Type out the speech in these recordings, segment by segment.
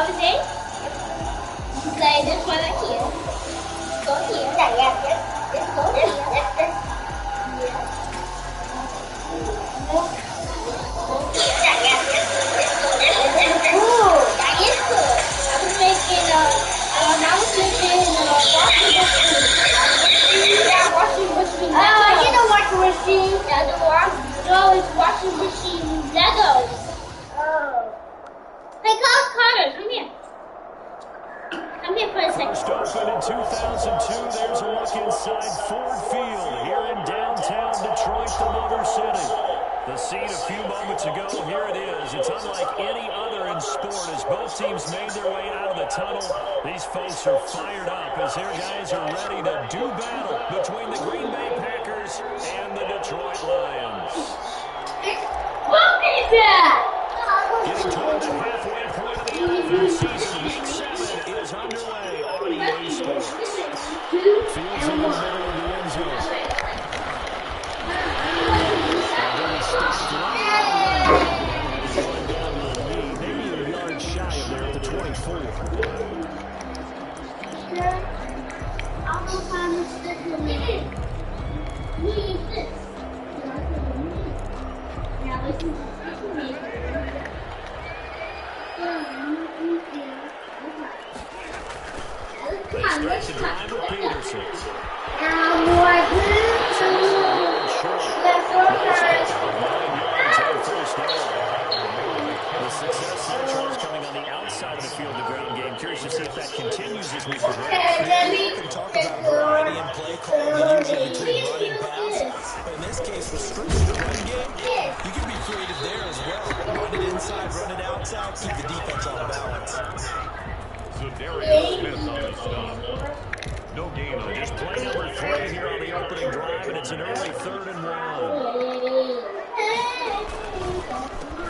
obviously. Play this one right here. Go here. Just go here. Ooh, that is good. I was making washing machine. Oh, you know washing machine. That's the one. No, it's washing machine Legos. Oh. Hey, Carter, come here. Come here for a second. First opened in 2002. There's a look inside Ford Field here in downtown Detroit, the Motor City. The scene a few moments ago, here it is. It's unlike any other in sport as both teams made their way out of the tunnel. These folks are fired up as their guys are ready to do battle between the Green Bay Packers and the Detroit Lions. Getting toward the halfway point of the NFL season, Week 7 is underway on EA Sports. Fields in the middle of the end zone. Maybe a yard shy of there at the 24. They stretch the drive with Peterson. The success there, Charles, coming on the outside of the field, the ground game. Curious to see if that continues as we progress. You can talk about variety and play calling usually between run and pass. But in this case, with strictly the run game, you can be creative there as well. Run it inside, run it outside, keep the defense off balance. So Darius Smith on the stop. No gain on just play number 3 here on the opening drive, and it's an early 3rd and 1.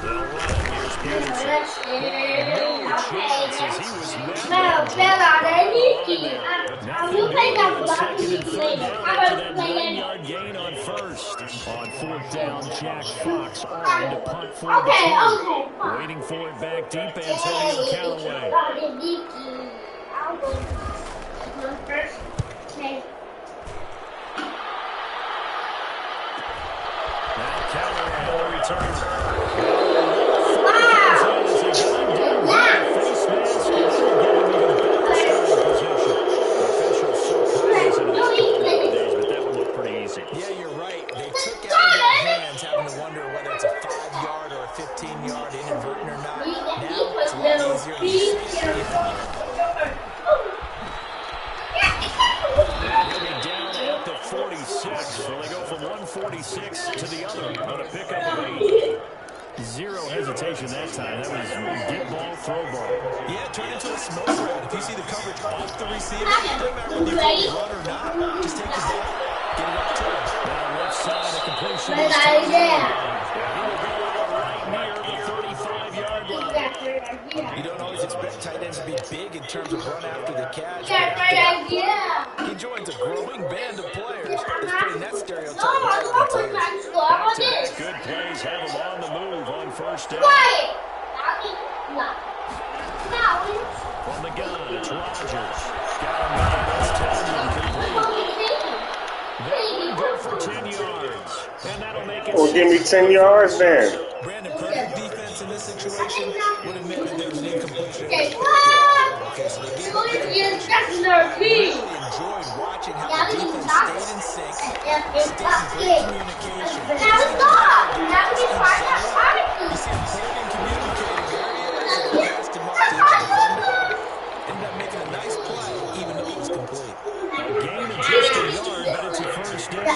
They'll run it. Here's Peterson. No chance as he was met. Second and 3rd down after that 9-yard gain on first. On 4th down, Jack Fox armed to punt for the 2. Waiting for it back deep, Antonio Callaway. Now Callaway returns. Yeah, you're right. They took it out of their hands, having to wonder whether it's a 5-yard or a 15-yard inadvertent or not. Now it's a lot easier to see. They'll be down at the 46, so they go from 146 to the other on a pickup of 8. Zero hesitation that time. That was get ball, throw ball. Yeah, turn into a smoke route. If you see the coverage off the receiver, it doesn't matter whether you run or not. Just take the ball, get it out to him. Down left side, a completion is taken. He will go out right near the 35-yard line. You don't always expect tight ends to be big in terms of run after the catch. He joins a growing band of players. It's putting that stereotype Back-to-back good plays have him on the move on first down. From the gun, it's Rodgers. Got him back. That's 10 complete. They go for 10 yards. And that'll make it. Well, give me 10 yards then. Brandon, perfect defense in this situation would admit that there was an incompletion. Okay, so they gave up that. Really enjoyed watching how the defense stayed in sync, stayed in great communication. You see them playing and communicating very early. They passed him off to each defender. Ended up making a nice play, even though it was complete. A gain of just a yard, but it's a first down.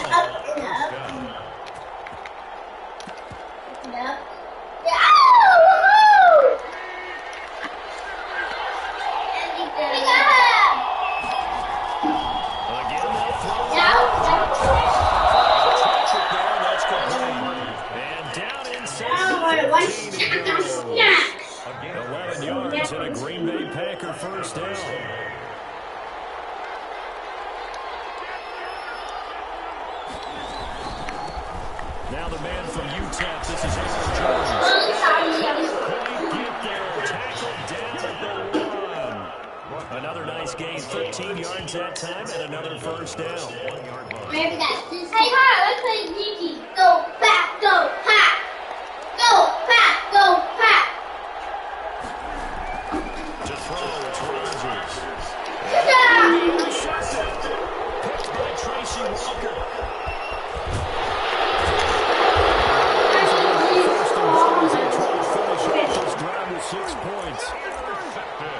Again, 11 yards and a Green Bay Packer first down. Now the man from UTEP, this is Aaron Jones. Point get there, tackled down at the 14 yards that time and another first down. Maybe that's this. Hey, hi, let's play Nikki. Go, Pack, go, Pack. Go, Pack, go, Pack. To throw, it's Rodgers. Picked by Tracy Walker. First drive with 6 points.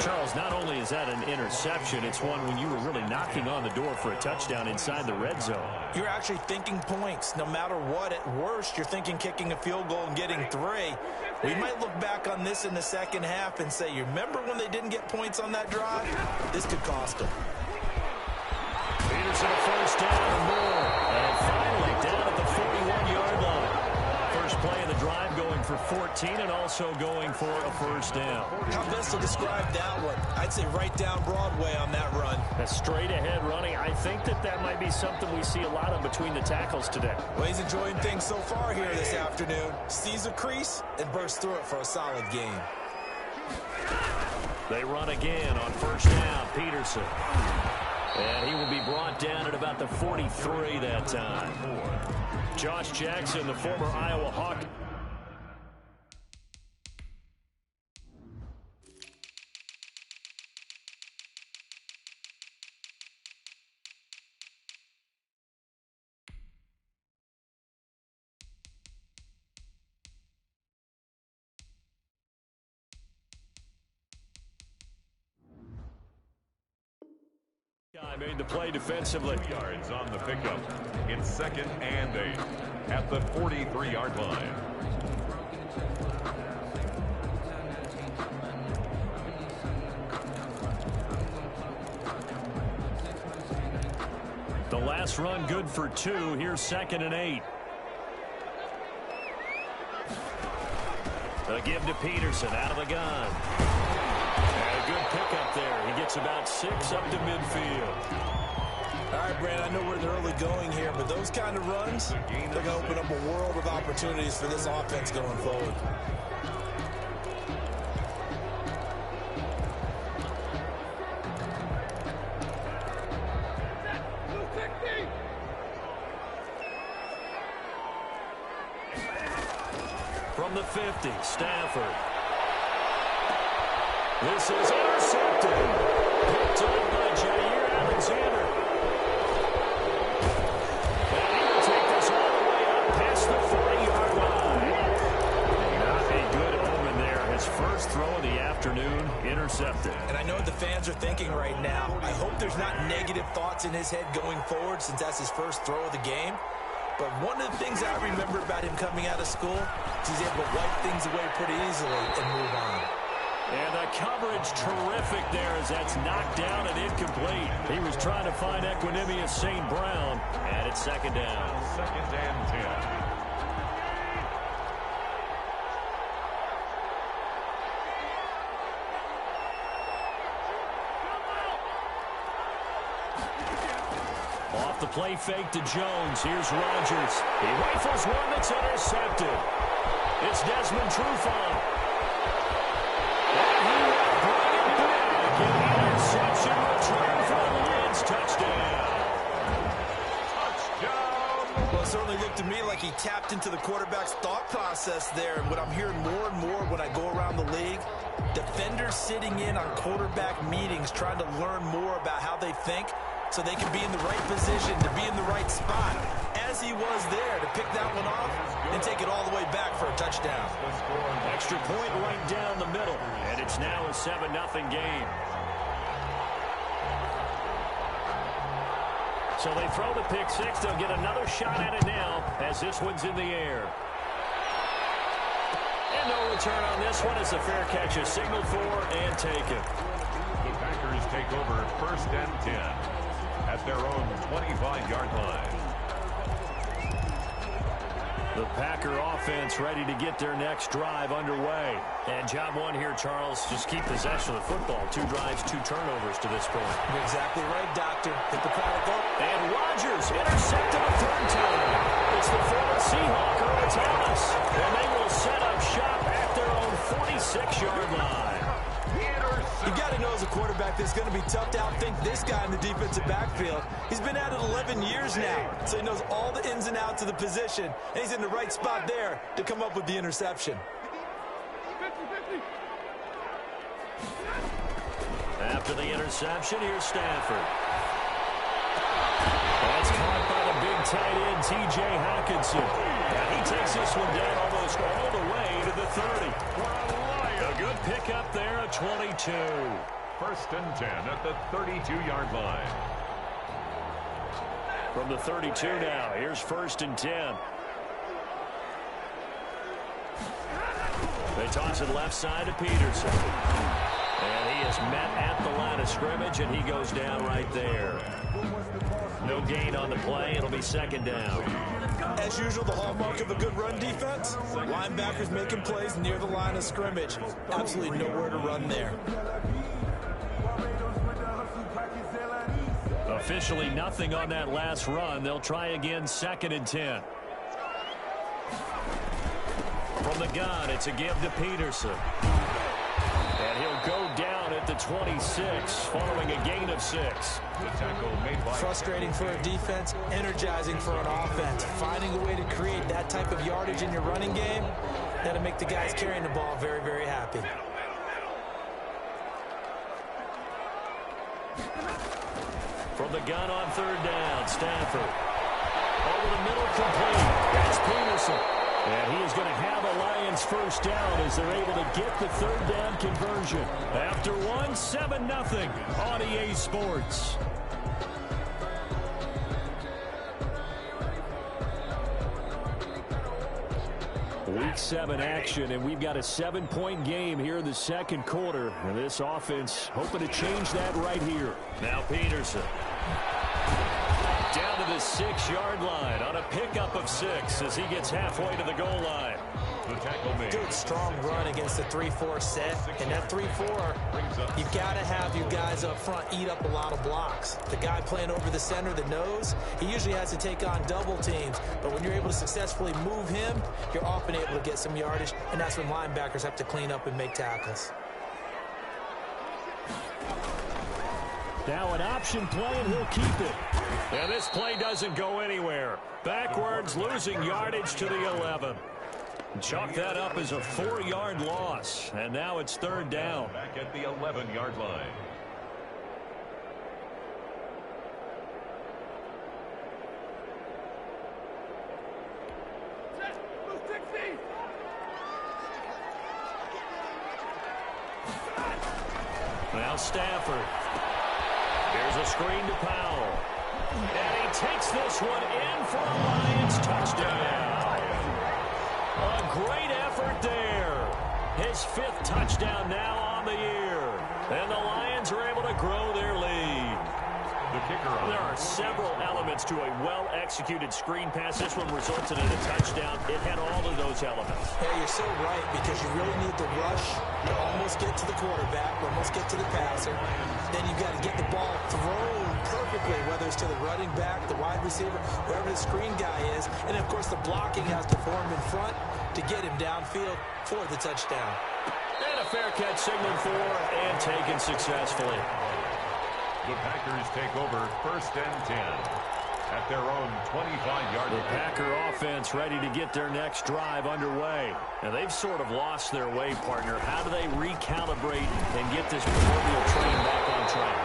Charles, not only is that an interception, it's one when you were really knocking on the door for a touchdown inside the red zone. You're actually thinking points. No matter what, at worst, you're thinking kicking a field goal and getting 3. We might look back on this in the second half and say, you remember when they didn't get points on that drive? This could cost them. Peterson a first down and more. And finally down at the 41-yard line. First play of the drive going for 14 and also going for a first down. How best to describe that one? I'd say right down Broadway on that run. A straight ahead running. I think that might be something we see a lot of between the tackles today. Well, he's enjoying things so far here this afternoon. Sees a crease and bursts through it for a solid gain. They run again on first down. Peterson. And he will be brought down at about the 43 that time. Josh Jackson, the former Iowa Hawk. Made the play defensively. Yards on the pickup. It's 2nd and 8 at the 43-yard line. The last run good for 2. Here's 2nd and 8. A give to Peterson out of the gun. A good pickup there. He gets about 6 up to midfield. All right, Brand, I know we're in the early going here, but those kind of runs, they're going to open up a world of opportunities for this offense going forward. From the 50, Stafford. This is intercepted. Picked up by Jair Alexander. And he will take this all the way up past the 40-yard line. Not a good omen there. His first throw of the afternoon intercepted. And I know what the fans are thinking right now. I hope there's not negative thoughts in his head going forward since that's his first throw of the game. But one of the things I remember about him coming out of school is he's able to wipe things away pretty easily and move on. And the coverage terrific there as that's knocked down and incomplete. He was trying to find Equanimous St. Brown, and it's 2nd down. 2nd and 10. Off the play fake to Jones. Here's Rodgers. He rifles one that's intercepted. It's Desmond Trufant. And he will bring it back. An interception return for the Lions. Touchdown. Touchdown. Well, it certainly looked to me like he tapped into the quarterback's thought process there. And what I'm hearing more and more when I go around the league, defenders sitting in on quarterback meetings trying to learn more about how they think so they can be in the right position to be in the right spot, as he was there to pick that one off and take it all the way back for a touchdown. Extra point right down the middle, and it's now a 7-0 game. So they throw the pick six. They'll get another shot at it now as this one's in the air. And no return on this one. It's a fair catch, a signal for and taken. The Packers take over 1st and 10 at their own 25-yard line. The Packer offense ready to get their next drive underway. And job one here, Charles, just keep possession of the football. 2 drives, 2 turnovers to this point. You're exactly right, Doctor. Hit the product up. And Rodgers intercepted a 3rd time. It's the former Seahawk, Earl Thomas. And they will set up shop at their own 46-yard line. You got to know as a quarterback that's going to be tough to outthink this guy in the defensive backfield. He's been at it 11 years now, so he knows all the ins and outs of the position, and he's in the right spot there to come up with the interception. After the interception, here's Stafford. That's caught by the big tight end, T.J. Hockenson. And he takes this one down almost all the way to the 30. A good pickup there at 22. First and 10 at the 32-yard line. From the 32 now, here's first and 10. They toss it left side to Peterson. And he is met at the line of scrimmage, and he goes down right there. No gain on the play. It'll be second down. As usual, the hallmark of a good run defense, linebackers making plays near the line of scrimmage. Absolutely nowhere to run there. Officially nothing on that last run. They'll try again, second and 10. From the gun, it's a give to Peterson. And he'll go down at the 26 following a gain of 6. The tackle made by Frustrating for a defense, energizing for an offense. Finding a way to create that type of yardage in your running game, that'll make the guys carrying the ball very, very happy. From the gun on third down, Stafford. Over the middle, complete. That's Peterson. And he is going to have a Lions first down as they're able to get the third down conversion. After 7-0 on EA Sports. Week 7 action, and we've got a 7-point game here in the second quarter. And this offense hoping to change that right here. Now Peterson. Down to the 6-yard line on a pickup of 6 as he gets halfway to the goal line. the tackle made. Good strong run against the 3-4 set. And that 3-4, you've got to have your guys up front eat up a lot of blocks. The guy playing over the center, the nose, he usually has to take on double teams. But when you're able to successfully move him, you're often able to get some yardage. And that's when linebackers have to clean up and make tackles. Now an option play, and he'll keep it. And this play doesn't go anywhere. Backwards, losing yardage to the 11. Chalk that up as a 4-yard loss. And now it's third down. Back at the 11-yard line. Now Stafford. Here's a screen to Powell. And he takes this one in for a Lions touchdown. A great effort there. His 5th touchdown now on the year. And the Lions are able to grow their lead. The kicker on. There are several elements to a well-executed screen pass. This one resulted in a touchdown. It had all of those elements. Hey, you're so right, because you really need the rush to almost get to the quarterback, almost get to the passer. Then you've got to get the ball thrown perfectly, whether it's to the running back, the wide receiver, wherever the screen guy is. And, of course, the blocking has to form in front to get him downfield for the touchdown. And a fair catch signaled for and taken successfully. The Packers take over 1st and 10 at their own 25-yard The line. Packer offense ready to get their next drive underway. And they've sort of lost their way, partner. How do they recalibrate and get this proverbial train back on track?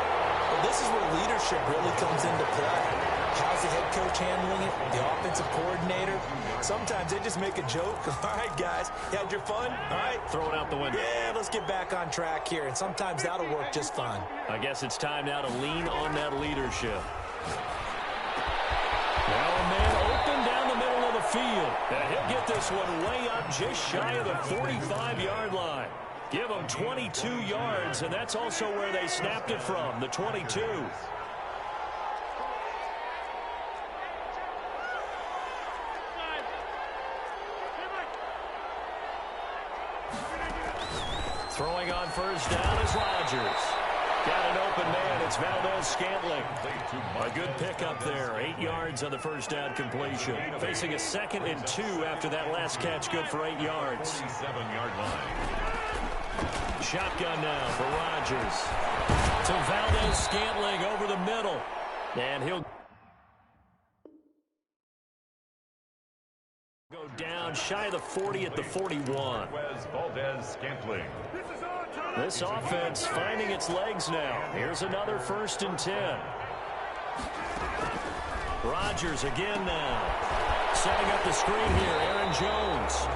Well, this is where leadership really comes into play. How's the head coach handling it? The offensive coordinator? Sometimes they just make a joke. All right, guys, you had your fun? All right. Throw it out the window. Yeah, let's get back on track here. And sometimes that'll work just fine. I guess it's time now to lean on that leadership. Now a man open down the middle of the field. And he'll get this one way up just shy of the 45-yard line. Give them 22 yards, and that's also where they snapped it from, the 22. Throwing on first down is Rodgers. Got an open man. It's Valdez-Scantling. A good pickup there. 8 yards on the first down completion. Facing a 2nd and 2 after that last catch. Good for 8 yards. 47-yard line. Shotgun now for Rodgers. To Valdez-Scantling over the middle. And he'll go down shy of the 40 at the 41. Valdez-Scantling. This offense finding its legs now. Here's another 1st and 10. Rodgers again now. Setting up the screen here, Aaron Jones.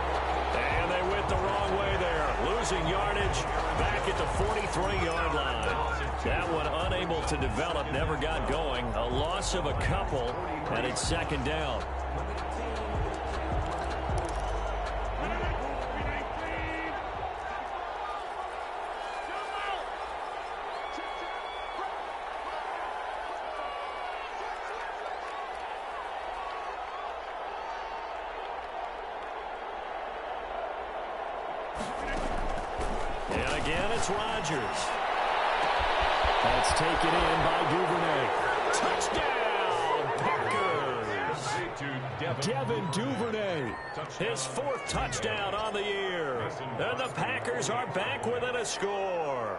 And they went the wrong way there. Losing yardage back at the 43-yard line. That one unable to develop, never got going. A loss of a couple, and it's 2nd down. And again, it's Rodgers. That's taken in by Duvernay. Touchdown, Packers. Devin Duvernay, his 4th touchdown on the year. And the Packers are back within a score.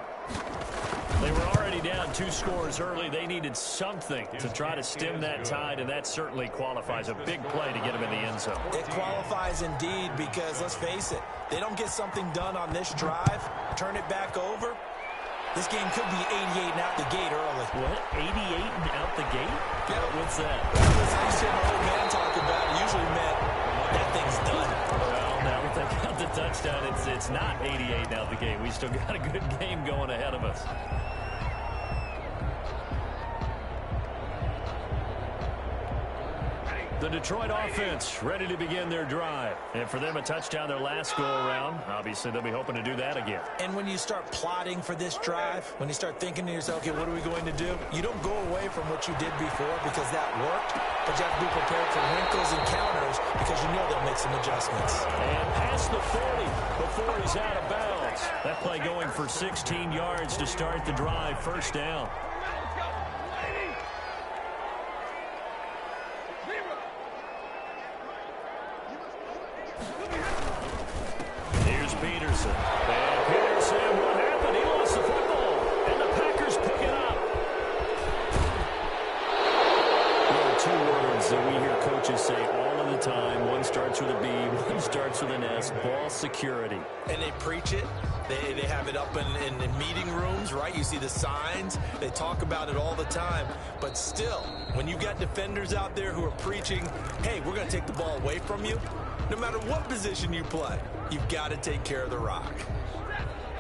They were already down 2 scores early. They needed something to try to stem that tide, and that certainly qualifies. A big play to get them in the end zone. It qualifies indeed because, let's face it, they don't get something done on this drive, turn it back over, this game could be 88 and out the gate early. What? 88 and out the gate? Yeah. What's that? That was actually an old man talk about. It usually meant that thing's done. Well, now that they got the touchdown, it's not 88 and out the gate. We still got a good game going ahead of us. The Detroit offense ready to begin their drive. And for them, a touchdown their last go-around. Obviously, they'll be hoping to do that again. And when you start plotting for this drive, when you start thinking to yourself, okay, what are we going to do? You don't go away from what you did before because that worked, but you have to be prepared for wrinkles and counters because you know they'll make some adjustments. And past the 40 before he's out of bounds. That play going for 16 yards to start the drive. 1st down. Peterson. And Peterson, what happened? He lost the football. And the Packers pick it up. There are 2 words that we hear coaches say all of the time. One starts with a B, one starts with an S. Ball security. And they preach it. They have it up in meeting rooms, right? You see the signs. They talk about it all the time. But still, when you got defenders out there who are preaching, hey, we're going to take the ball away from you, no matter what position you play, you've got to take care of the rock.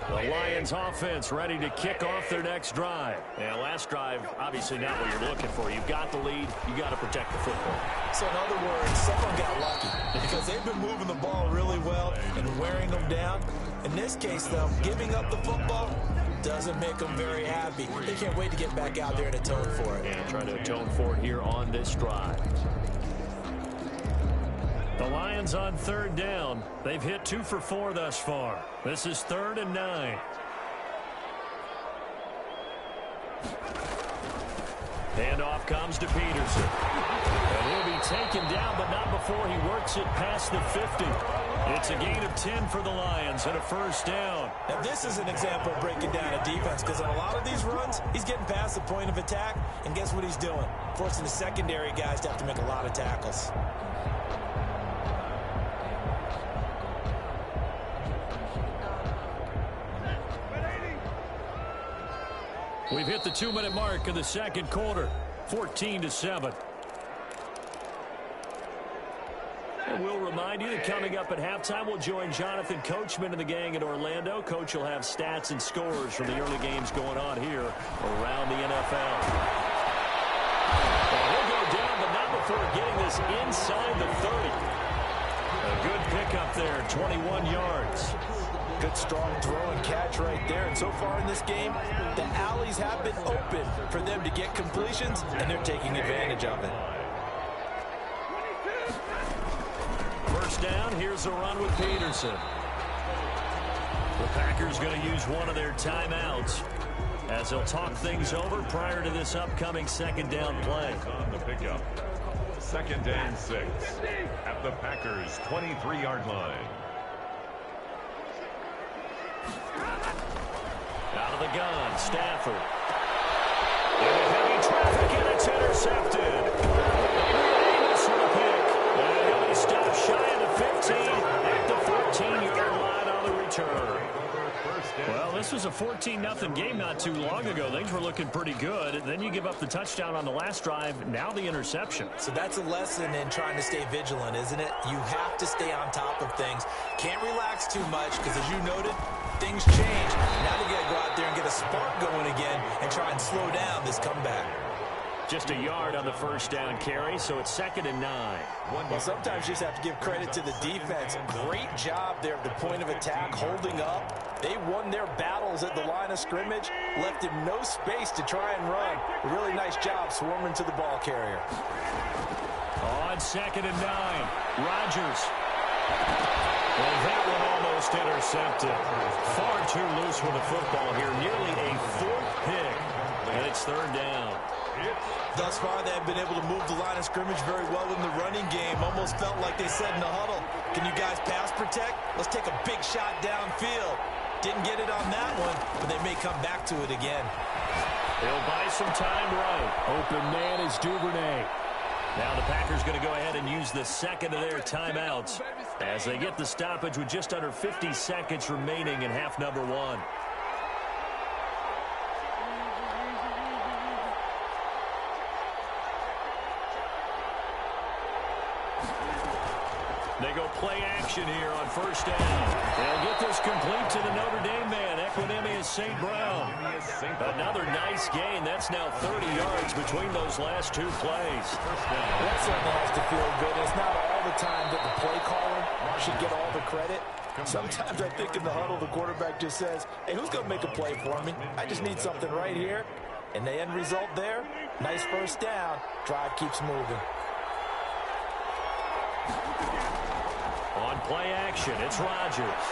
The Lions offense ready to kick off their next drive. And last drive, obviously not what you're looking for. You've got the lead. You got to protect the football. So in other words, someone got lucky because they've been moving the ball really well and wearing them down. In this case, though, giving up the football doesn't make them very happy. They can't wait to get back out there and atone for it. And try to atone for it here on this drive. The Lions on 3rd down. They've hit 2 for 4 thus far. This is 3rd and 9. Handoff comes to Peterson. And he'll be taken down, but not before he works it past the 50. It's a gain of 10 for the Lions and a 1st down. Now this is an example of breaking down a defense because on a lot of these runs, he's getting past the point of attack, and guess what he's doing? Forcing the secondary guys to have to make a lot of tackles. We've hit the 2-minute mark of the 2nd quarter, 14-7. And we'll remind you that coming up at halftime, we'll join Jonathan Coachman and the gang in Orlando. Coach will have stats and scores from the early games going on here around the NFL. And he'll go down, but not before getting this inside the 30. A good pickup there, 21 yards. Good strong throw and catch right there. And so far in this game, the alleys have been open for them to get completions, and they're taking advantage of it. 1st down, here's a run with Peterson. The Packers going to use one of their timeouts as they'll talk things over prior to this upcoming 2nd down play. On the pickup. 2nd and 6 at the Packers' 23-yard line. Out of the gun, Stafford. intercepted. Amos with a pick. And he'll be stopped shy of the 15 at the 14-yard line on the return. Well, this was a 14-0 game not too long ago. Things were looking pretty good. Then you give up the touchdown on the last drive. Now the interception. So that's a lesson in trying to stay vigilant, isn't it? You have to stay on top of things. Can't relax too much because, as you noted, things change. Now you got to go out there and get a spark going again and try and slow down this comeback. Just a yard on the first down carry, so it's 2nd and 9. Well, sometimes you just have to give credit to the defense. Great job there at the point of attack, holding up. They won their battles at the line of scrimmage, left him no space to try and run. A really nice job swarming to the ball carrier. On 2nd and 9, Rodgers. Well, that one almost intercepted. Far too loose with the football here. Nearly a 4th pick, and it's 3rd down. Thus far, they have been able to move the line of scrimmage very well in the running game. Almost felt like they said in the huddle, can you guys pass protect? Let's take a big shot downfield. Didn't get it on that one, but they may come back to it again. They'll buy some time right. Open man is Duvernay. Now the Packers going to go ahead and use the 2nd of their timeouts as they get the stoppage with just under 50 seconds remaining in half number 1. They go play action here on first down. They'll get this complete to the Notre Dame man, Equinemius St. Brown. Another nice gain. That's now 30 yards between those last 2 plays. That certainly has to feel good. It's not all the time that the play caller should get all the credit. Sometimes I think in the huddle, the quarterback just says, hey, who's going to make a play for me? I just need something right here. And the end result there, nice first down. Drive keeps moving. On play action, it's Rodgers.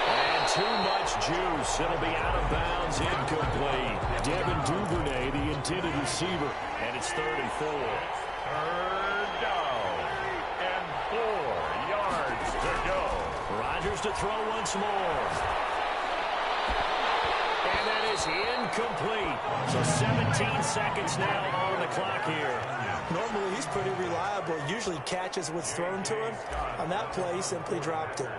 And too much juice. It'll be out of bounds, incomplete. Devin Duvernay, the intended receiver. And it's 3rd and 4. 3rd down and 4 yards to go. Rodgers to throw once more. And that is incomplete. So 17 seconds now on the clock here. Normally, he's pretty reliable. Usually catches what's thrown to him. On that play, he simply dropped it.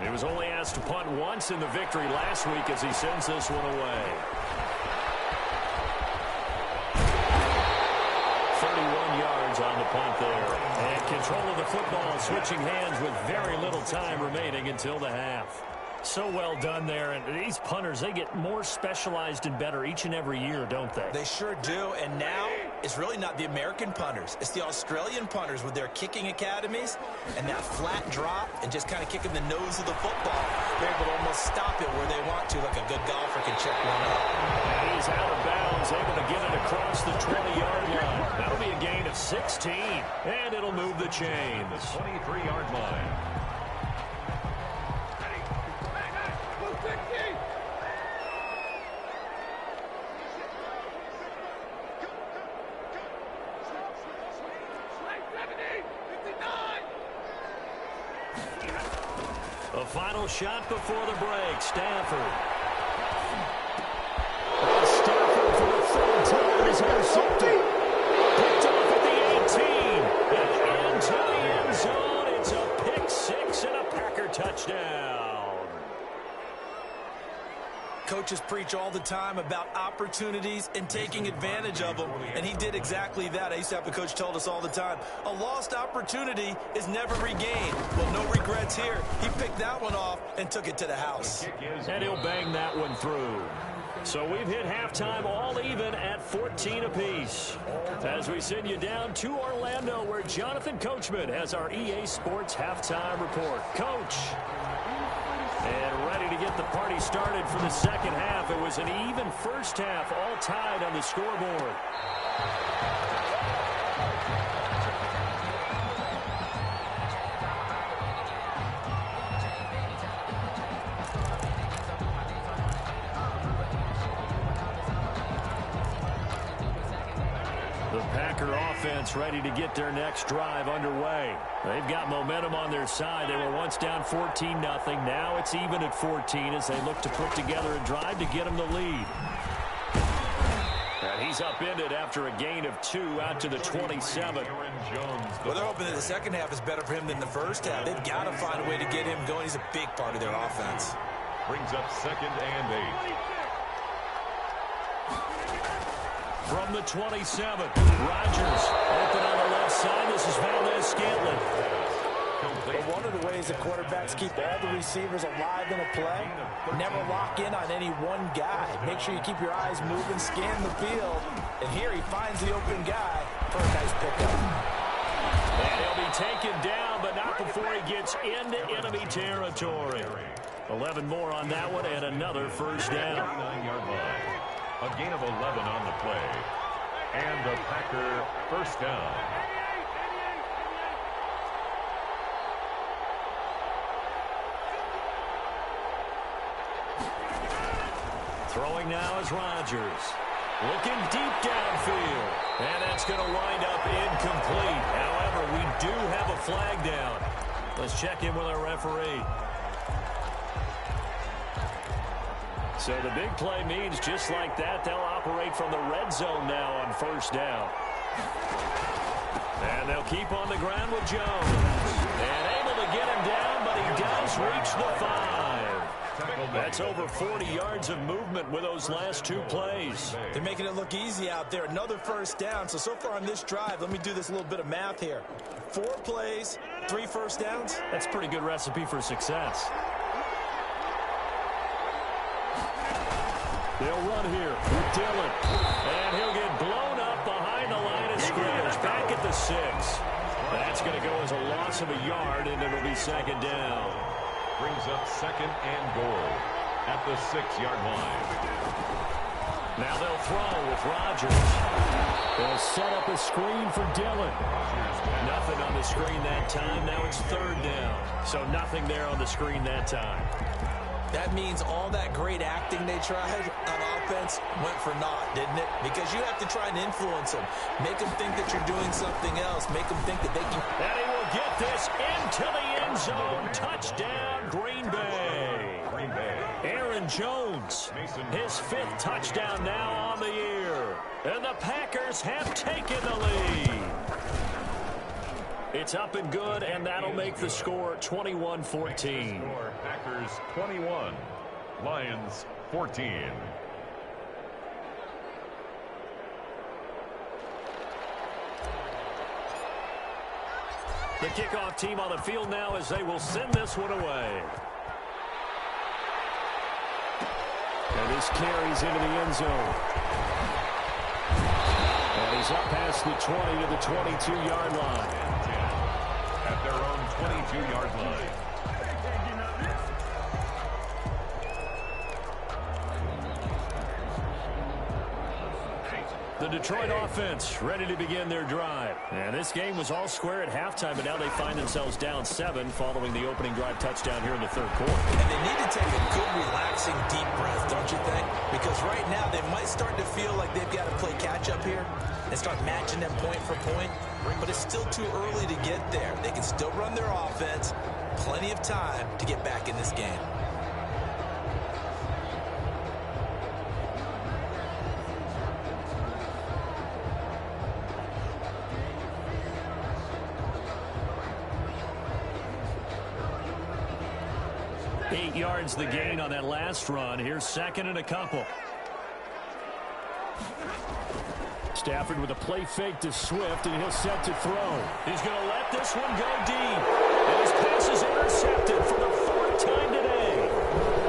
He was only asked to punt once in the victory last week as he sends this one away. 31 yards on the punt there. And control of the football switching hands with very little time remaining until the half. So well done there. And these punters, they get more specialized and better each and every year, don't they? They sure do. And now it's really not the American punters. It's the Australian punters with their kicking academies and that flat drop and just kind of kicking the nose of the football. They're able to almost stop it where they want to, like a good golfer can check one up. And he's out of bounds, able to get it across the 20-yard line. That'll be a gain of 16, and it'll move the chains. The 23-yard line. A final shot before the break. Stafford. Stafford for the 3rd time is intercepted. Picked off at the 18. And into the end zone. It's a pick 6 and a Packer touchdown. Coaches preach all the time about opportunities and taking advantage of them, and he did exactly that. I used to have a coach told us all the time, a lost opportunity is never regained. Well, no regrets here. He picked that one off and took it to the house. And he'll bang that one through. So we've hit halftime all even at 14 apiece. As we send you down to Orlando, where Jonathan Coachman has our EA Sports halftime report. Coach. And ready to get the party started for the second half. It was an even first half, all tied on the scoreboard. The Packer offense ready to get their next drive underway. They've got momentum on their side. They were once down 14-0. Now it's even at 14 as they look to put together a drive to get them the lead. he's upended after a gain of 2 out to the 27. Well, they're hoping that the second half is better for him than the first half. They've got to find a way to get him going. He's a big part of their offense. Brings up 2nd and 8. From the 27, Rodgers open on the left side. This is Valdez-Scantling. But one of the ways the quarterbacks keep all the receivers alive in a play, never lock in on any one guy. Make sure you keep your eyes moving, scan the field, and here he finds the open guy for a nice pickup. And he'll be taken down, but not before he gets into enemy territory. 11 more on that one, and another first down. 9-yard line. A gain of 11 on the play. And the Packer first down. Throwing now is Rodgers. Looking deep downfield. And that's going to wind up incomplete. However, we do have a flag down. Let's check in with our referee. So the big play means just like that, they'll operate from the red zone now on first down. And they'll keep on the ground with Jones. And able to get him down, but he does reach the 5. That's over 40 yards of movement with those last 2 plays. They're making it look easy out there. Another first down. So far on this drive, let me do this little bit of math here. 4 plays, 3 first downs. That's a pretty good recipe for success. They'll run here with Dillon. And he'll get blown up behind the line of scrimmage. Back at the 6. That's going to go as a loss of a yard, and it'll be second down. Brings up 2nd and goal at the 6-yard line. Now they'll throw with Rodgers. They'll set up a screen for Dillon. Nothing on the screen that time. Now it's third down. So nothing there on the screen that time. That means all that great acting they tried on offense went for naught, didn't it? Because you have to try and influence them. Make them think that you're doing something else. Make them think that they can... And he will get this into the end zone. Touchdown, Green Bay. Aaron Jones, his 5th touchdown now on the year. And the Packers have taken the lead. It's up and good, and that'll make the score 21-14. Packers 21, Lions 14. The kickoff team on the field now as they will send this one away. And this carries into the end zone. And he's up past the 20 to the 22-yard line. At their own 22-yard line. The Detroit offense ready to begin their drive. And this game was all square at halftime, but now they find themselves down 7 following the opening drive touchdown here in the 3rd quarter. And they need to take a good, relaxing, deep breath, don't you think? Because right now they might start to feel like they've got to play catch-up here and start matching them point for point. But it's still too early to get there. They can still run their offense. Plenty of time to get back in this game. Eight yards the gain on that last run. Here's 2nd and a couple. Stafford with a play fake to Swift, and he'll set to throw. He's going to let this one go deep. And his pass is intercepted for the 4th time today.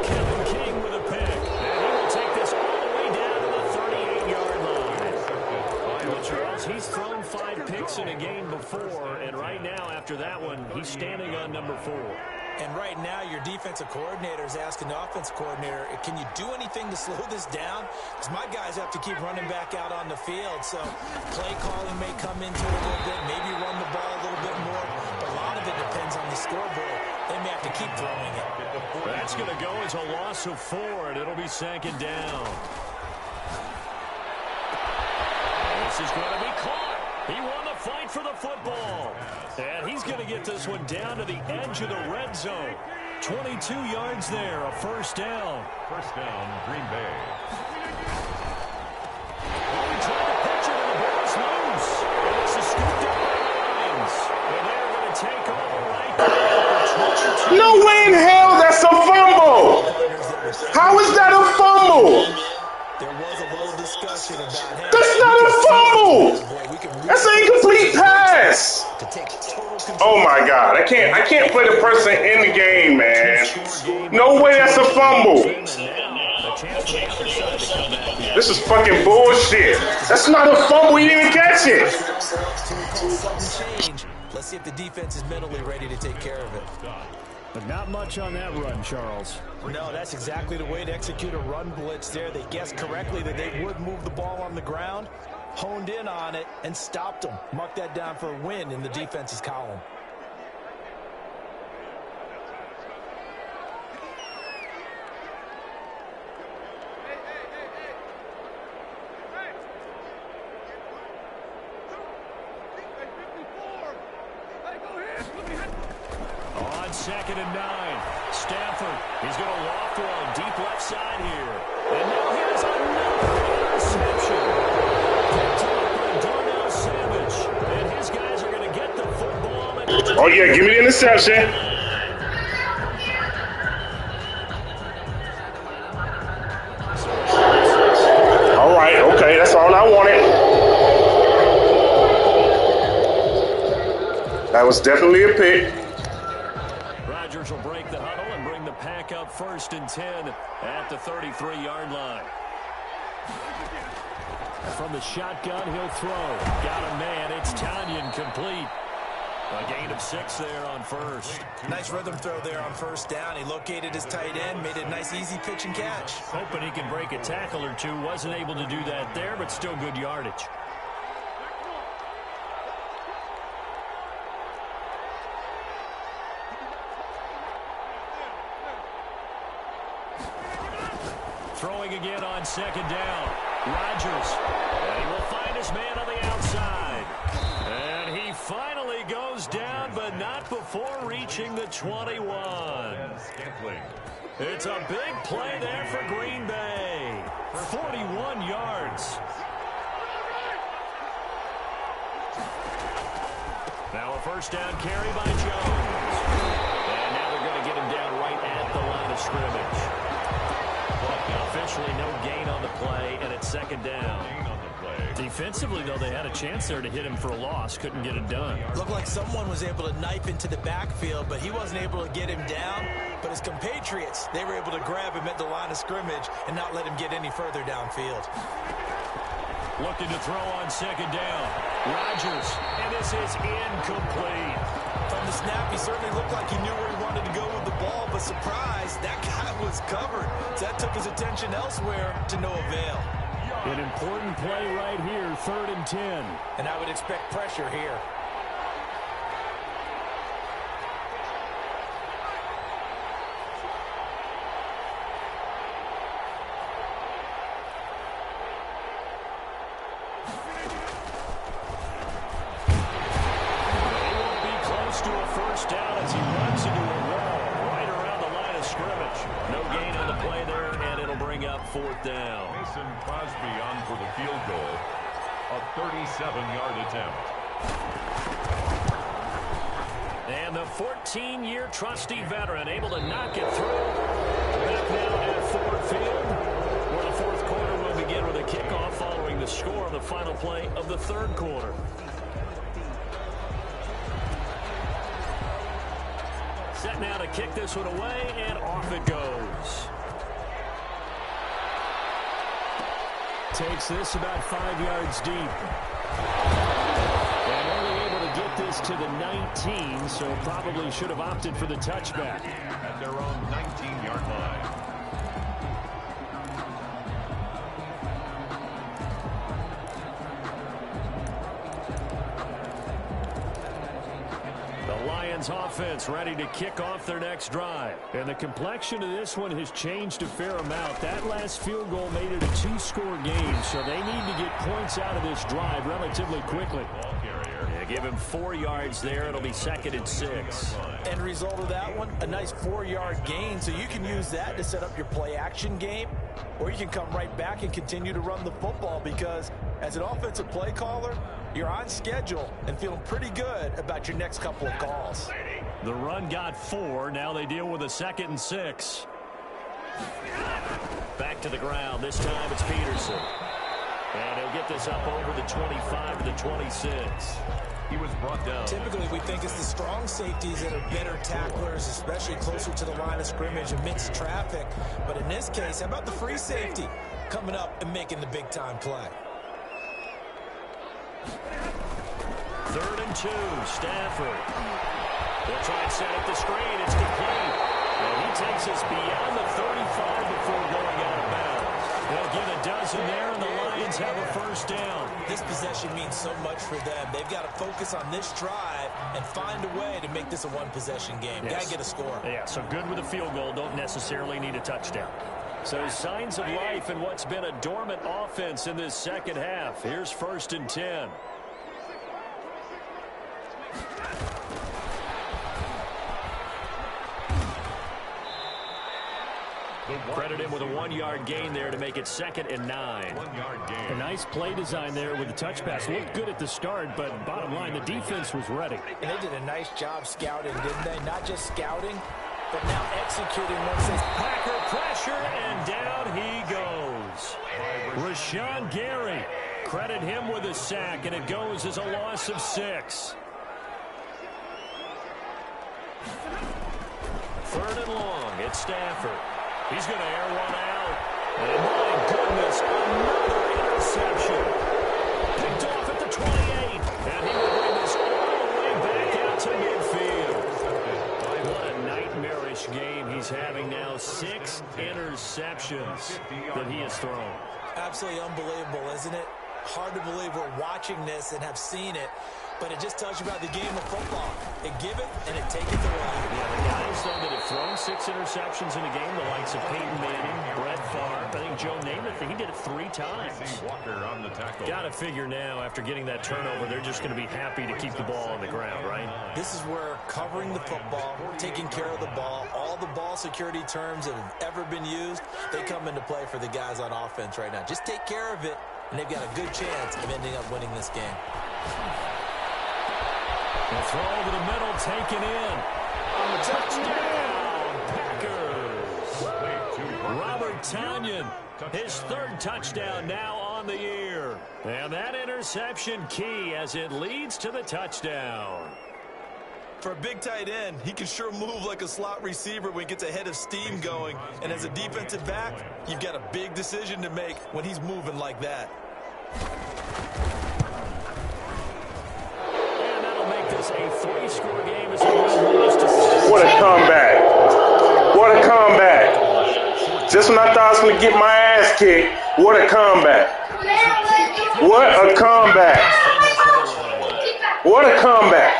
Kevin King with a pick. And he will take this all the way down to the 38-yard line. Well, Charles, he's thrown 5 picks in a game before, and right now, after that one, he's standing on number 4. And right now, your defensive coordinator is asking the offensive coordinator, can you do anything to slow this down? Because my guys have to keep running back out on the field. So play calling may come into it a little bit, maybe run the ball a little bit more. But a lot of it depends on the scoreboard. They may have to keep throwing it. That's going to go as a loss of 4, and it'll be 2nd down. This is going to be caught. He won the fight for the football. And he's going to get this one down to the edge of the red zone. 22 yards there, a first down. First down, Green Bay. He tried No way in hell that's a fumble. How is that a fumble? There was a little discussion about him. That's not a fumble. That's an incomplete pass. Oh my God! I can't play the person in the game, man. No way that's a fumble. This is fucking bullshit. That's not a fumble. You didn't even catch it. Let's see if the defense is mentally ready to take care of it. But not much on that run, Charles. No, that's exactly the way to execute a run blitz there. They guessed correctly that they would move the ball on the ground, honed in on it, and stopped them. Mark that down for a win in the defense's column. On 2nd and 9, Stafford, he's going to loft one deep left side here. And now here's another interception. Picked up by Darnell Savage. And his guys are going to get the football. Oh, yeah, give me the interception. All right, okay, that's all I wanted. That was definitely a pick. Rodgers will break the huddle and bring the pack up 1st and 10 at the 33-yard line. From the shotgun, he'll throw. Got a man. It's Tanyan complete. A gain of 6 there on 1st. Nice rhythm throw there on 1st down. He located his tight end, made a nice easy pitch and catch. Hoping he can break a tackle or two. Wasn't able to do that there, but still good yardage. Throwing again on 2nd down. Rodgers. And he will find his man on the outside. And he finally goes down, but not before reaching the 21. It's a big play there for Green Bay. 41 yards. Now a 1st down carry by Jones. And now they're going to get him down right at the line of scrimmage. Officially no gain on the play, and it's 2nd down. Defensively, though, they had a chance there to hit him for a loss. Couldn't get it done. Looked like someone was able to knife into the backfield, but he wasn't able to get him down. But his compatriots, they were able to grab him at the line of scrimmage and not let him get any further downfield. Looking to throw on 2nd down. Rodgers, and this is incomplete. From the snap, he certainly looked like he knew where he wanted to go with the ball, but surprise, that guy was covered. So that took his attention elsewhere to no avail. An important play right here, 3rd and 10. And I would expect pressure here. To a 1st down as he runs into a wall right around the line of scrimmage. No gain on the play there, and it'll bring up 4th down. Mason Crosby on for the field goal. A 37-yard attempt. And the 14-year trusty veteran able to knock it through. Back now at Ford Field, where the 4th quarter will begin with a kickoff following the score of the final play of the 3rd quarter. Set now to kick this one away, and off it goes. Takes this about 5 yards deep. And only able to get this to the 19, so probably should have opted for the touchback. At their own 19-yard line. Offense ready to kick off their next drive. And the complexion of this one has changed a fair amount. That last field goal made it a 2-score game, so they need to get points out of this drive relatively quickly. Yeah, give him 4 yards there. It'll be 2nd and 6. End result of that one, a nice 4-yard gain, so you can use that to set up your play-action game, or you can come right back and continue to run the football because as an offensive play caller, you're on schedule and feeling pretty good about your next couple of calls. The run got 4. Now they deal with a 2nd and 6. Back to the ground. This time it's Peterson. And he'll get this up over the 25 to the 26. He was brought down. Typically, we think it's the strong safeties that are better tacklers, especially closer to the line of scrimmage amidst traffic. But in this case, how about the free safety coming up and making the big-time play? 3rd and 2, Stafford. They'll try and set up the screen. It's complete. And he takes us beyond the 35 before going out of bounds. They'll get a dozen there, and the Lions have a 1st down. This possession means so much for them. They've got to focus on this drive and find a way to make this a one-possession game. Yes. Got to get a score. Yeah, so good with a field goal. Don't necessarily need a touchdown. So signs of life in what's been a dormant offense in this 2nd half. Here's 1st and 10. Credit him with a 1-yard gain there to make it 2nd and 9. 1-yard gain. A nice play design there with the touch pass. Looked good at the start, but bottom line, the defense was ready. And they did a nice job scouting, didn't they? Not just scouting, but now executing once they... Packer pressure, and down he goes. Rashawn Gary. Credit him with a sack, and it goes as a loss of 6. 3rd and long. It's Stafford. He's going to air one out. And my goodness, another interception. Picked off at the 28. And he will bring this all the way back out to midfield. What a nightmarish game he's having now. 6 interceptions that he has thrown. Absolutely unbelievable, isn't it? Hard to believe we're watching this and have seen it. But it just tells you about the game of football. It give it and it take it away. Yeah, the guys, though, that have thrown 6 interceptions in a game, the likes of Peyton Manning, Brett Favre, I think Joe Namath, he did it 3 times. Walker on the tackle. Got to figure now, after getting that turnover, they're just going to be happy to keep the ball on the ground, right? This is where covering the football, taking care of the ball, all the ball security terms that have ever been used, they come into play for the guys on offense right now. Just take care of it, and they've got a good chance of ending up winning this game. The throw over the middle, taken in. Touchdown, Packers. Robert Tonyan, his 3rd touchdown now on the year. And that interception key as it leads to the touchdown. For a big tight end, he can sure move like a slot receiver when he gets a head of steam going. And as a defensive back, you've got a big decision to make when he's moving like that. A 3-score game as it what a comeback. What a comeback. Just when I thought I was going to get my ass kicked, what a comeback. What a comeback. What a comeback.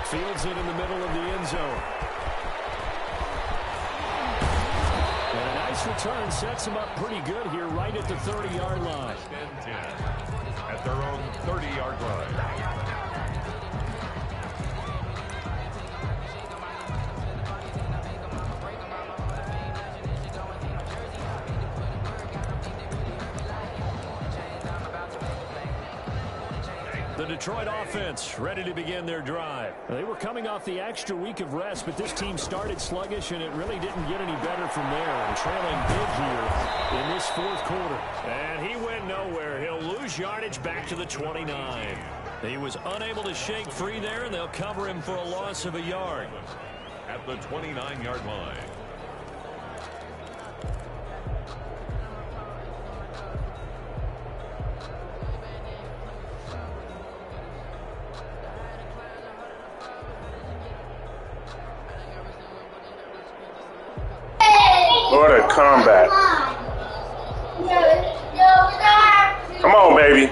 Fields it in the middle of the end zone. And a nice return sets him up pretty good here right at the 30-yard line. 10 at their own 30-yard line. The Detroit offense ready to begin their drive. They were coming off the extra week of rest, but this team started sluggish, and it really didn't get any better from there. And trailing big here in this 4th quarter. And he went nowhere. He'll lose yardage back to the 29. He was unable to shake free there, and they'll cover him for a loss of a yard. At the 29-yard line. What a comeback. Come on, baby.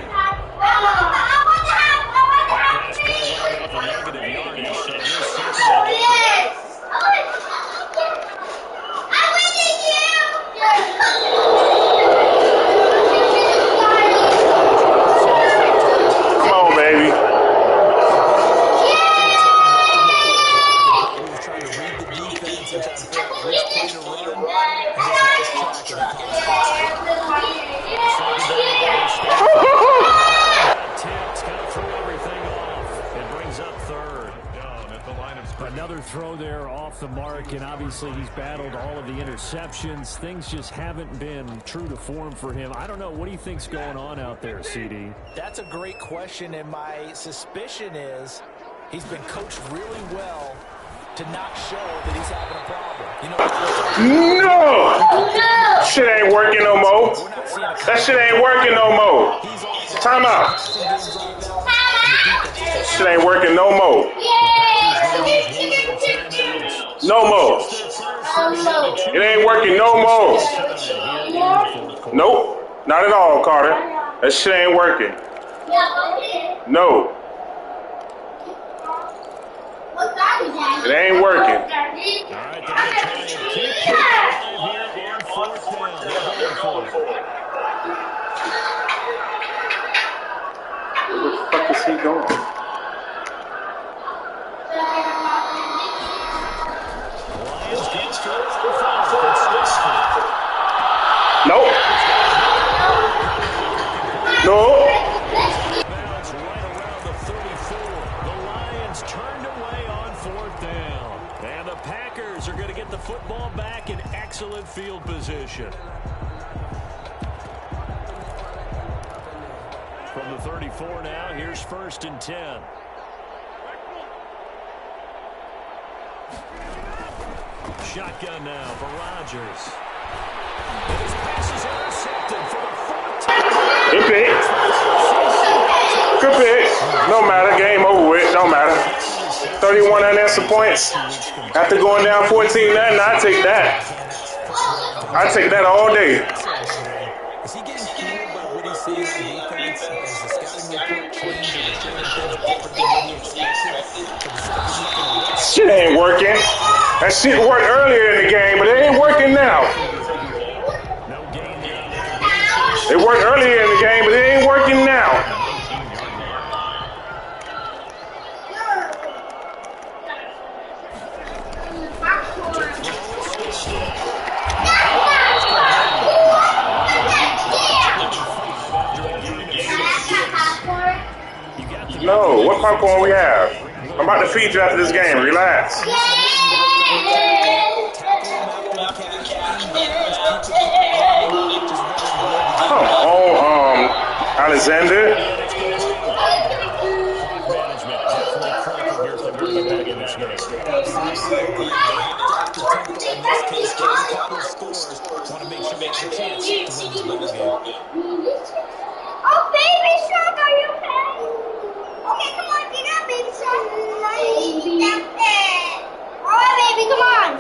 Come on, baby. Tips kind of threw everything off. It brings up 3rd. Down at the line Another throw there off the mark, and obviously he's battled all of the interceptions. Things just haven't been true to form for him. I don't know. What do you think's going on out there, CD? That's a great question, and my suspicion is he's been coached really well to not show that he's having a problem. You know, no! Shit ain't working no more. That shit ain't working no more. Time out. Shit ain't working no more. No more. It ain't working no more. Nope. Not at all, Carter. That shit ain't working. No. It ain't working. Where the fuck is he going? Nope. No. Are going to get the football back in excellent field position. From the 34 now, here's 1st and 10. Shotgun now for Rodgers. His pass is intercepted for the 14th. Good pick. Good pick. No matter. Game over with. Don't matter. 31 unanswered points. After going down 14-0, I take that. I take that all day. Is he getting fooled by what he's seeing on defense as the scouting report changes or different than what he expected? Shit ain't working. That shit worked earlier in the game, but it ain't working now. It worked earlier in the game, but it ain't working now. No, what popcorn we have? I'm about to feed you after this game. Relax. Come on, Alexander. Oh, baby shark, are you okay? Okay, come on, get up, baby shark. All right, baby, come on.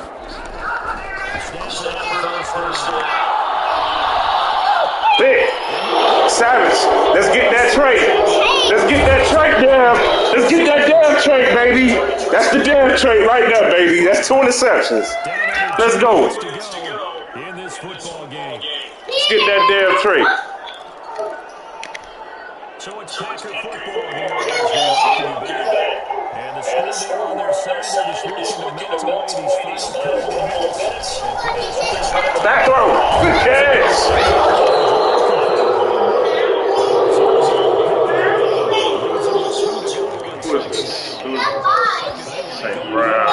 Big. Savage. Let's get that trait. Let's get that trait down. Let's get that damn trait, baby. That's the damn trait right there, baby. That's 2 interceptions. Let's go. In this football game. Let's get that damn trait. So it's Packer football here as we welcome you back. And the score there on their side, they're just looking to melt away these final couple of minutes. Back throw. Good catch. St. Brown.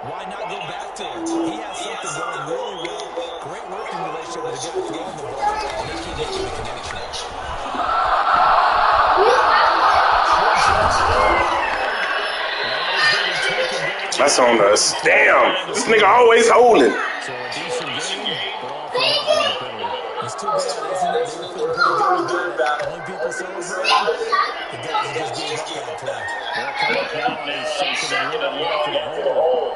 Why not go back to him? He has something going really well. Great working relationship with the guy throwing the ball, and they keep making the connection. That's on us. Damn. This nigga always holding. It's too bad, isn't it? They were feeling pretty good about it. Only people celebrating, the guys are just giving up that play. They'll come up now on a 2nd and 1 after the hole.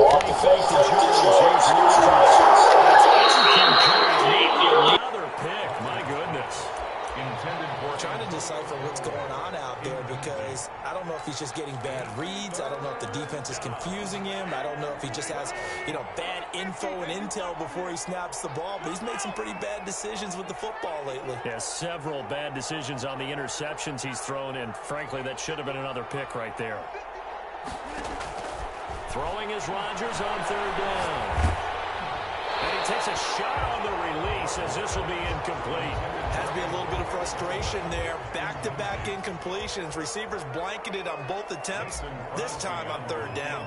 Play fake to Jones. Here's another pick. My goodness. Trying to decipher what's going on out there because I don't know if he's just getting bad reads. I don't know if the defense is confusing him. I don't know if he just has, bad info and intel before he snaps the ball. But he's made some pretty bad decisions with the football lately. Yeah, several bad decisions on the interceptions he's thrown, and frankly, that should have been another pick right there. Throwing is Rodgers on 3rd down. And he takes a shot on the release as this will be incomplete. Has to be a little bit of frustration there. Back-to-back incompletions. Receivers blanketed on both attempts, this time on third down.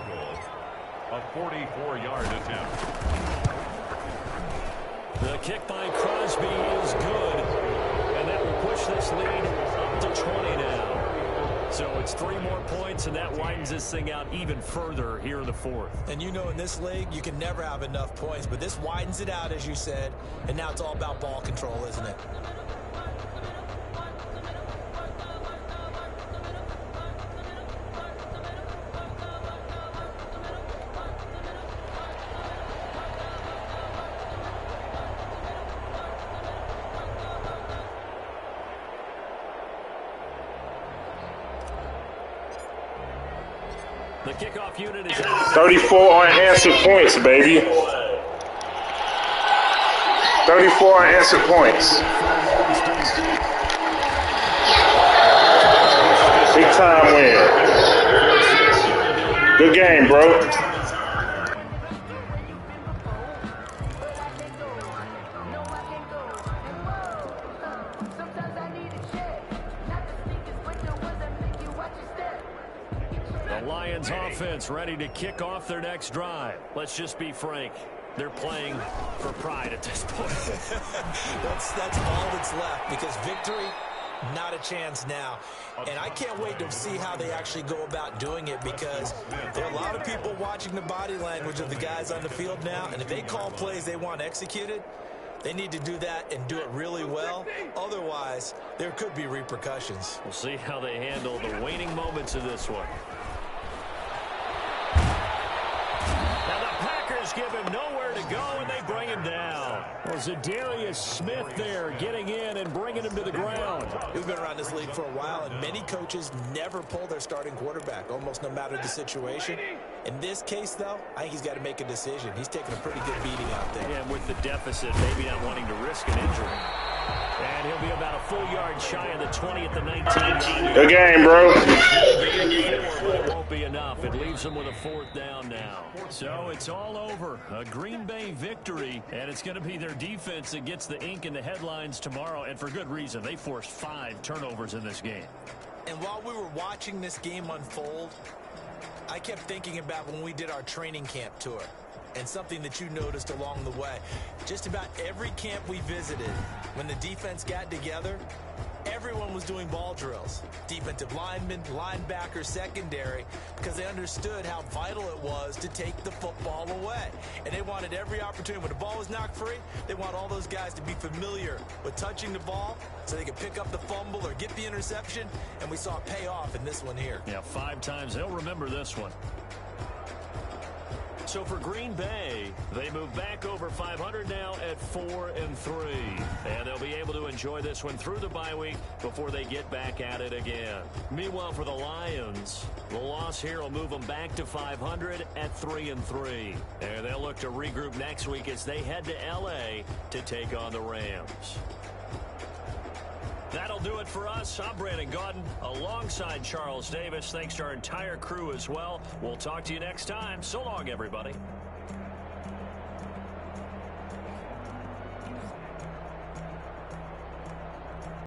A 44-yard attempt. The kick by Crosby is good, and that will push this lead up to 20 now. So it's 3 more points, and that widens this thing out even further here in the fourth. And you know in this league, you can never have enough points, but this widens it out, as you said, and now it's all about ball control, isn't it? The kickoff unit is 34 unanswered points, baby. 34 unanswered points. Big time win. Good game, bro. Lions offense ready to kick off their next drive. Let's just be frank. They're playing for pride at this point. That's all that's left, because victory, not a chance now. And I can't wait to see how they actually go about doing it, because there are a lot of people watching the body language of the guys on the field now, and if they call plays they want executed, they need to do that and do it really well. Otherwise, there could be repercussions. We'll see how they handle the waning moments of this one. Now the Packers give him nowhere to go, and they bring him down. Well, Zadarius Smith there getting in and bringing him to the ground. We've been around this league for a while, and many coaches never pull their starting quarterback, almost no matter the situation. In this case, though, I think he's got to make a decision. He's taking a pretty good beating out there. Yeah, with the deficit, maybe not wanting to risk an injury. And he'll be about a full yard shy of the 20 at the 19. Good game, bro. But it won't be enough. It leaves them with a 4th down now. So it's all over. A Green Bay victory, and it's going to be their defense that gets the ink in the headlines tomorrow, and for good reason. They forced 5 turnovers in this game. And while we were watching this game unfold, I kept thinking about when we did our training camp tour, and something that you noticed along the way. Just about every camp we visited, when the defense got together, everyone was doing ball drills. Defensive linemen, linebackers, secondary, because they understood how vital it was to take the football away. And they wanted every opportunity. When the ball was knocked free, they want all those guys to be familiar with touching the ball so they could pick up the fumble or get the interception. And we saw it pay off in this one here. Yeah, 5 times. They'll remember this one. So for Green Bay, they move back over 500 now at 4-3. And they'll be able to enjoy this one through the bye week before they get back at it again. Meanwhile, for the Lions, the loss here will move them back to 500 at 3-3. And they'll look to regroup next week as they head to L.A. to take on the Rams. That'll do it for us. I'm Brandon Gaudin alongside Charles Davis. Thanks to our entire crew as well. We'll talk to you next time. So long, everybody.